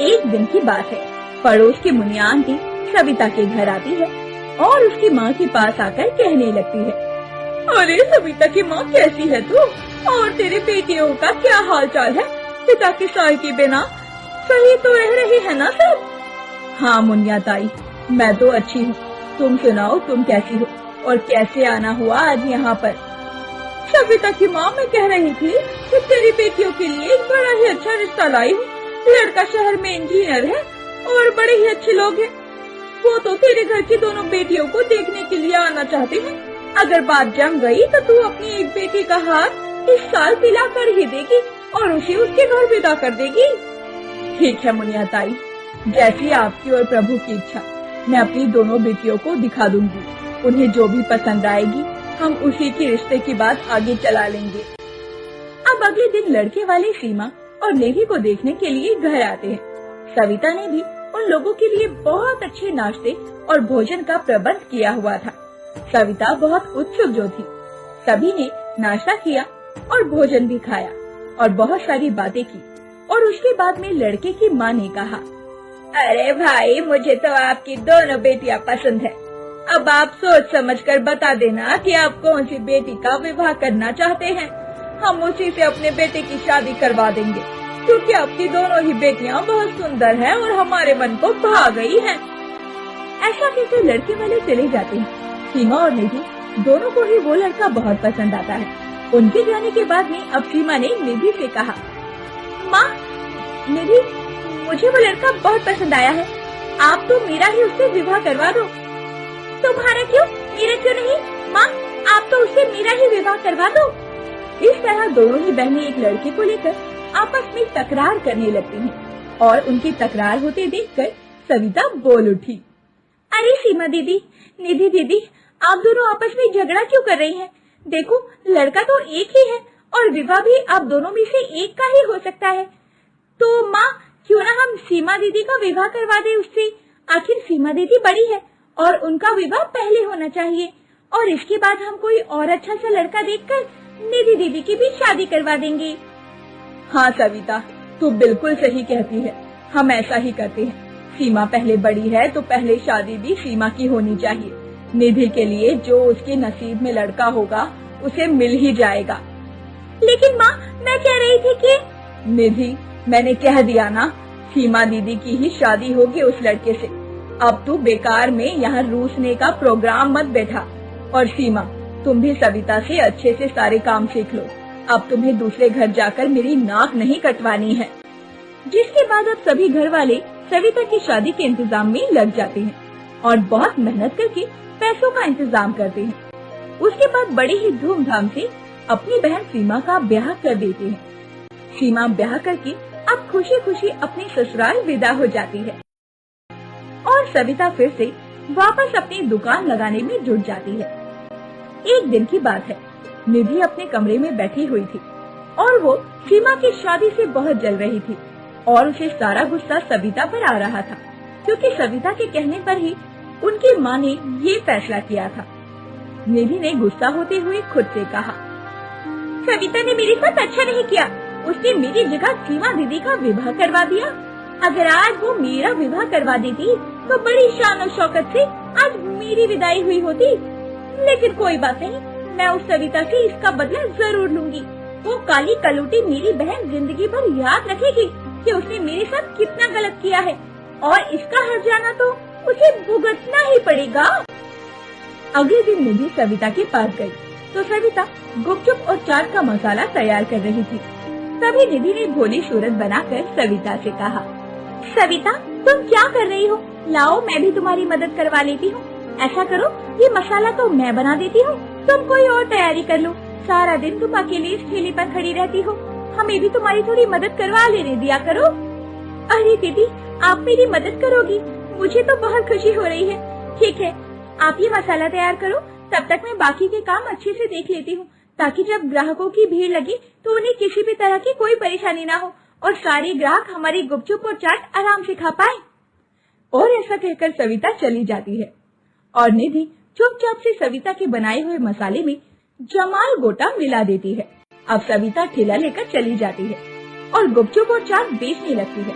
एक दिन की बात है। पड़ोस की मुनिया आंटी सविता के घर आती है और उसकी माँ के पास आकर कहने लगती है, अरे सविता की माँ, कैसी है तू? और तेरे बेटियों का क्या हाल चाल है? पिता के साय के बिना सही तो रह रही है ना सब? हाँ मुनिया ताई, मैं तो अच्छी हूँ। तुम सुनाओ, तुम कैसी हो और कैसे आना हुआ आज यहाँ पर? सविता की माँ, मैं कह रही थी कि तेरी बेटियों के लिए एक बड़ा ही अच्छा रिश्ता लाई हूँ। लड़का शहर में इंजीनियर है और बड़े ही अच्छे लोग हैं। वो तो तेरे घर की दोनों बेटियों को देखने के लिए आना चाहते हैं। अगर बात जम गई तो तू अपनी एक बेटी का हाथ इस साल पिला कर ही देगी और उसे उसके घर विदा कर देगी। ठीक है मुनिया ताई, जैसी आपकी और प्रभु की इच्छा। मैं अपनी दोनों बेटियों को दिखा दूंगी। उन्हें जो भी पसंद आएगी हम उसी के रिश्ते की बात आगे चला लेंगे। अब अगले दिन लड़के वाले सीमा और निधि को देखने के लिए घर आते हैं। सविता ने भी उन लोगों के लिए बहुत अच्छे नाश्ते और भोजन का प्रबंध किया हुआ था। सविता बहुत उत्सुक जो थी। सभी ने नाश्ता किया और भोजन भी खाया और बहुत सारी बातें की। और उसके बाद में लड़के की माँ ने कहा, अरे भाई, मुझे तो आपकी दोनों बेटियां पसंद है। अब आप सोच समझ कर बता देना कि आप कौन सी बेटी का विवाह करना चाहते हैं। हम उसी से अपने बेटे की शादी करवा देंगे, क्योंकि आपकी दोनों ही बेटियां बहुत सुंदर हैं और हमारे मन को भा गई हैं। ऐसा कहकर लड़के वाले चले जाते हैं। सीमा और निधि दोनों को ही वो लड़का बहुत पसंद आता है। उनके जाने के बाद में अब सीमा ने निधि से कहा, माँ, निधि, मुझे वो लड़का बहुत पसंद आया है। आप तो मेरा ही उससे विवाह करवा दो। तुम्हारा क्यों, मेरा क्यों नहीं? माँ, आप तो उससे मेरा ही विवाह करवा दो। इस तरह दोनों ही बहनें एक लड़के को लेकर आपस में तकरार करने लगती हैं और उनकी तकरार होते देखकर सविता बोल उठी, अरे सीमा दीदी, निधि दीदी, आप दोनों आपस में झगड़ा क्यों कर रही हैं? देखो, लड़का तो एक ही है और विवाह भी आप दोनों में से एक का ही हो सकता है। तो माँ, क्यों ना हम सीमा दीदी का विवाह करवा दें उससे? आखिर सीमा दीदी बड़ी है और उनका विवाह पहले होना चाहिए और इसके बाद हम कोई और अच्छा सा लड़का देखकर निधि दीदी की भी शादी करवा देंगे। हाँ सविता, तू बिल्कुल सही कहती है। हम ऐसा ही करते हैं। सीमा पहले बड़ी है तो पहले शादी भी सीमा की होनी चाहिए। निधि के लिए जो उसके नसीब में लड़का होगा उसे मिल ही जाएगा। लेकिन माँ, मैं कह रही थी कि निधि, मैंने कह दिया ना, सीमा दीदी की ही शादी होगी उस लड़के से। अब तू बेकार में यहाँ रूसने का प्रोग्राम मत बैठा। और सीमा, तुम भी सविता से अच्छे से सारे काम सीख लो। अब तुम्हें दूसरे घर जाकर मेरी नाक नहीं कटवानी है। जिसके बाद अब सभी घर वाले सविता की शादी के इंतजाम में लग जाते हैं और बहुत मेहनत करके पैसों का इंतजाम करते हैं। उसके बाद बड़े ही धूमधाम से अपनी बहन सीमा का ब्याह कर देते हैं। सीमा ब्याह करके अब खुशी खुशी अपने ससुराल विदा हो जाती है और सविता फिर से वापस अपनी दुकान लगाने में जुट जाती है। एक दिन की बात है। निधि अपने कमरे में बैठी हुई थी और वो सीमा की शादी से बहुत जल रही थी और उसे सारा गुस्सा सविता पर आ रहा था, क्योंकि सविता के कहने पर ही उनकी माँ ने ये फैसला किया था। निधि ने गुस्सा होते हुए खुद से कहा, सविता ने मेरे साथ अच्छा नहीं किया। उसने मेरी जगह सीमा दीदी का विवाह करवा दिया। अगर आज वो मेरा विवाह करवा देती तो बड़ी शान और शौकत से आज मेरी विदाई हुई होती। लेकिन कोई बात नहीं, मैं उस सविता से इसका बदला जरूर लूंगी। वो काली कलूटी मेरी बहन जिंदगी भर याद रखेगी कि उसने मेरे साथ कितना गलत किया है और इसका हर जाना तो उसे भुगतना ही पड़ेगा। अगले दिन निधि सविता के पास गई तो सविता गुपचुप और चाट का मसाला तैयार कर रही थी। तभी निधि ने भोली सूरत बनाकर सविता से कहा, सविता, तुम क्या कर रही हो? लाओ, मैं भी तुम्हारी मदद करवा लेती हूँ। ऐसा करो, ये मसाला तो मैं बना देती हूँ, तुम कोई और तैयारी कर लो। सारा दिन तुम अकेले इस ठेले पर खड़ी रहती हो, हमें भी तुम्हारी थोड़ी मदद करवा लेने दिया करो। अरे दीदी, आप मेरी मदद करोगी? मुझे तो बहुत खुशी हो रही है। ठीक है, आप ये मसाला तैयार करो, तब तक मैं बाकी के काम अच्छे से देख लेती हूँ, ताकि जब ग्राहकों की भीड़ लगे तो उन्हें किसी भी तरह की कोई परेशानी ना हो और सारे ग्राहक हमारी गुपचुप और चाट आराम से खा पाए। और ऐसा कहकर सविता चली जाती है और निधि चुपचाप से सविता के बनाए हुए मसाले में जमाल गोटा मिला देती है। अब सविता ठेला लेकर चली जाती है और गुपचुप और चाट बेचने लगती है।